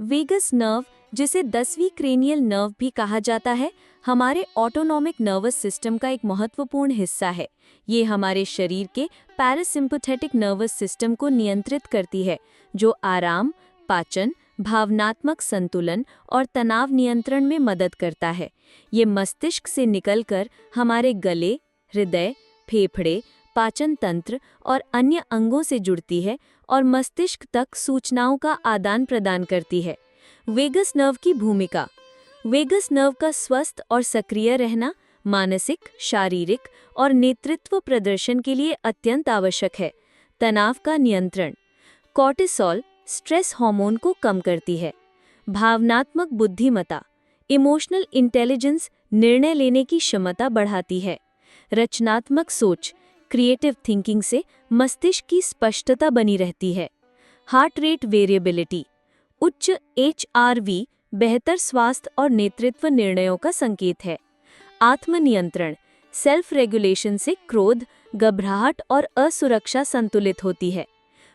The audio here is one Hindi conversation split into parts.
वेगस नर्व, जिसे 10वीं क्रेनियल नर्व भी कहा जाता है, हमारे ऑटोनॉमिक नर्वस सिस्टम का एक महत्वपूर्ण हिस्सा है। ये हमारे शरीर के पैरासिम्पैथेटिक नर्वस सिस्टम को नियंत्रित करती है, जो आराम, पाचन, भावनात्मक संतुलन और तनाव नियंत्रण में मदद करता है। ये मस्तिष्क से निकलकर हमारे गले, हृदय, फेफड़े, पाचन तंत्र और अन्य अंगों से जुड़ती है और मस्तिष्क तक सूचनाओं का आदान प्रदान करती है। वेगस नर्व की भूमिका। वेगस नर्व का स्वस्थ और सक्रिय रहना मानसिक, शारीरिक और नेतृत्व प्रदर्शन के लिए अत्यंत आवश्यक है। तनाव का नियंत्रण। कॉर्टिसोल स्ट्रेस हार्मोन को कम करती है। भावनात्मक बुद्धिमत्ता, इमोशनल इंटेलिजेंस निर्णय लेने की क्षमता बढ़ाती है। रचनात्मक सोच, क्रिएटिव थिंकिंग से मस्तिष्क की स्पष्टता बनी रहती है। हार्ट रेट वेरिएबिलिटी, उच्च HRV बेहतर स्वास्थ्य और नेतृत्व निर्णयों का संकेत है। आत्मनियंत्रण, सेल्फ रेगुलेशन से क्रोध, घबराहट और असुरक्षा संतुलित होती है।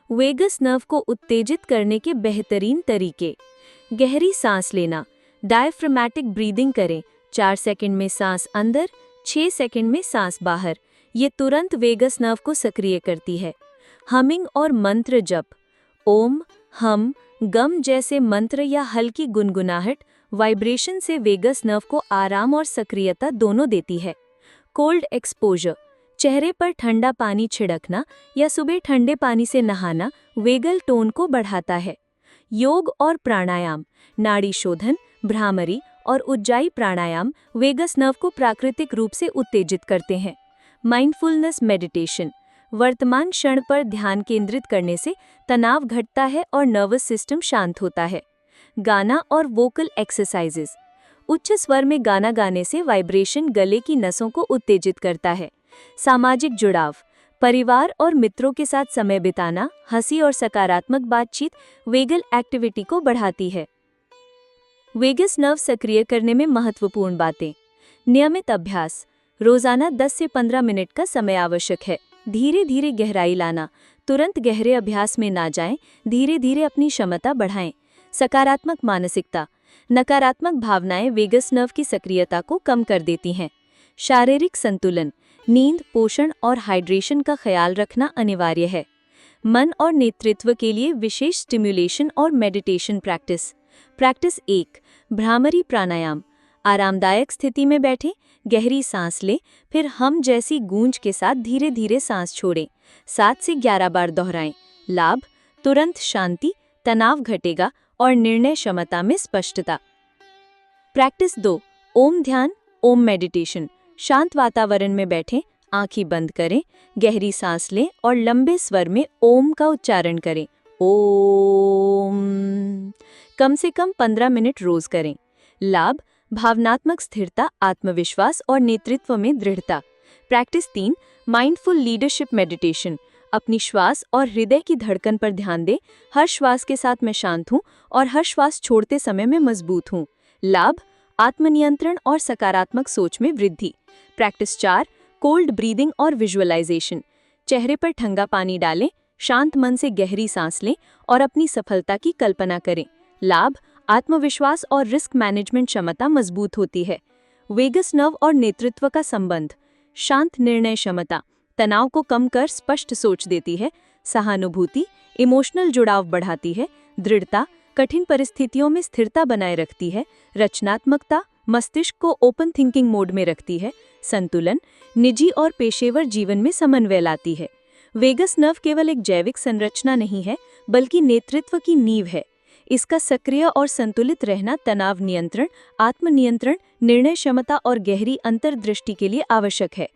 वेगस नर्व को उत्तेजित करने के बेहतरीन तरीके। गहरी सांस लेना, डायफ्रामेटिक ब्रीदिंग करें। 4 सेकंड में सांस अंदर, 6 सेकंड में सांस बाहर। ये तुरंत वेगस नर्व को सक्रिय करती है। हमिंग और मंत्र जप, ओम, हम, गम जैसे मंत्र या हल्की गुनगुनाहट वाइब्रेशन से वेगस नर्व को आराम और सक्रियता दोनों देती है। कोल्ड एक्सपोजर, चेहरे पर ठंडा पानी छिड़कना या सुबह ठंडे पानी से नहाना वेगल टोन को बढ़ाता है। योग और प्राणायाम, नाड़ी शोधन, भ्रामरी और उज्जाई प्राणायाम वेगस नर्व को प्राकृतिक रूप से उत्तेजित करते हैं। माइंडफुलनेस मेडिटेशन, वर्तमान क्षण पर ध्यान केंद्रित करने से तनाव घटता है और नर्वस सिस्टम शांत होता है। गाना और वोकल एक्सरसाइजेस, उच्च स्वर में गाना गाने से वाइब्रेशन गले की नसों को उत्तेजित करता है। सामाजिक जुड़ाव, परिवार और मित्रों के साथ समय बिताना, हंसी और सकारात्मक बातचीत वेगल एक्टिविटी को बढ़ाती है। वेगस नर्व सक्रिय करने में महत्वपूर्ण बातें। नियमित अभ्यास, रोजाना 10 से 15 मिनट का समय आवश्यक है। धीरे धीरे गहराई लाना, तुरंत गहरे अभ्यास में ना जाएं, धीरे धीरे अपनी क्षमता बढ़ाएं। सकारात्मक मानसिकता, नकारात्मक भावनाएं वेगस नर्व की सक्रियता को कम कर देती हैं। शारीरिक संतुलन, नींद, पोषण और हाइड्रेशन का ख्याल रखना अनिवार्य है। मन और नेतृत्व के लिए विशेष स्टिम्युलेशन और मेडिटेशन प्रैक्टिस। प्रैक्टिस 1, भ्रामरी प्राणायाम। आरामदायक स्थिति में बैठें, गहरी सांस लें, फिर हम जैसी गूंज के साथ धीरे धीरे सांस छोड़ें। 7 से 11 बार दोहराएं। लाभ, तुरंत शांति, तनाव घटेगा और निर्णय क्षमता में स्पष्टता। प्रैक्टिस 2, ओम ध्यान, ओम मेडिटेशन। शांत वातावरण में बैठें, आंखें बंद करें, गहरी सांस लें और लंबे स्वर में ओम का उच्चारण करें। ओम। कम से कम 15 मिनट रोज करें। लाभ, भावनात्मक स्थिरता, आत्मविश्वास और नेतृत्व में दृढ़ता। Practice 3, mindful leadership meditation. अपनी श्वास और हृदय की धड़कन पर ध्यान दें। हर श्वास के साथ मैं शांत हूं और हर श्वास छोड़ते समय मैं मजबूत हूं। लाभ, आत्मनियंत्रण और सकारात्मक सोच में वृद्धि। प्रैक्टिस 4, कोल्ड ब्रीदिंग और विजुअलाइजेशन। चेहरे पर ठंडा पानी डालें, शांत मन से गहरी सांस लें और अपनी सफलता की कल्पना करें। लाभ, आत्मविश्वास और रिस्क मैनेजमेंट क्षमता मजबूत होती है। वेगस नर्व और नेतृत्व का संबंध। शांत निर्णय क्षमता, तनाव को कम कर स्पष्ट सोच देती है। सहानुभूति, इमोशनल जुड़ाव बढ़ाती है। दृढ़ता, कठिन परिस्थितियों में स्थिरता बनाए रखती है। रचनात्मकता, मस्तिष्क को ओपन थिंकिंग मोड में रखती है। संतुलन, निजी और पेशेवर जीवन में समन्वय लाती है। वेगस नर्व केवल एक जैविक संरचना नहीं है, बल्कि नेतृत्व की नींव है। इसका सक्रिय और संतुलित रहना तनाव नियंत्रण, आत्मनियंत्रण, निर्णय क्षमता और गहरी अंतर्दृष्टि के लिए आवश्यक है।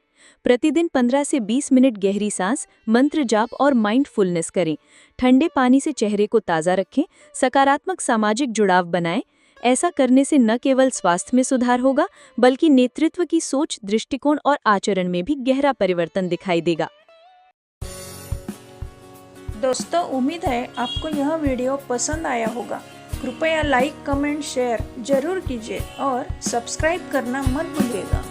प्रतिदिन 15 से 20 मिनट गहरी सांस, मंत्र जाप और माइंडफुलनेस करें। ठंडे पानी से चेहरे को ताज़ा रखें। सकारात्मक सामाजिक जुड़ाव बनाएं। ऐसा करने से न केवल स्वास्थ्य में सुधार होगा, बल्कि नेतृत्व की सोच, दृष्टिकोण और आचरण में भी गहरा परिवर्तन दिखाई देगा। दोस्तों, उम्मीद है आपको यह वीडियो पसंद आया होगा। कृपया लाइक, कमेंट, शेयर जरूर कीजिए और सब्सक्राइब करना मत भूलिएगा।